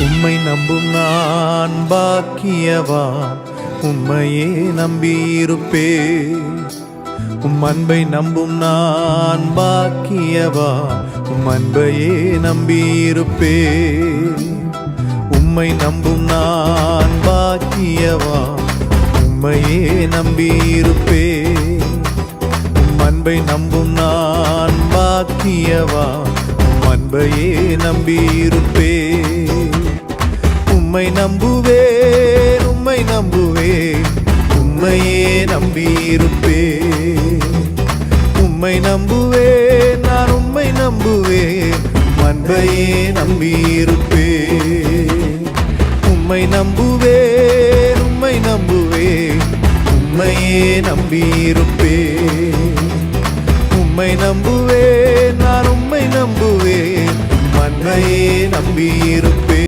உம்மை நம்பும் நான் பாக்கியவான், உம்மையே நம்பியிருப்பேன். உம் அன்பை நம்பும் நான் பாக்கியவான், உம் அன்பையே நம்பியிருப்பேன். உம்மை நம்பும் நான் பாக்கியவான், உம்மையே நம்பியிருப்பேன். உம் அன்பை நம்பும் நான் பாக்கியவான், உம் அன்பையே நம்பியிருப்பேன். உம்மை நம்புவேன், உம்மை நம்புவேன், உம்மையே நம்பியிருப்பேன். உம்மை நம்புவேன், நான் உம்மை நம்புவேன், அன்பையே நம்பியிருப்பேன். உம்மை நம்புவேன், உம்மை நம்புவேன், உம்மையே நம்பியிருப்பேன். உம்மை நம்புவேன், நான் உம்மை நம்புவேன், அன்பையே நம்பியிருப்பேன்.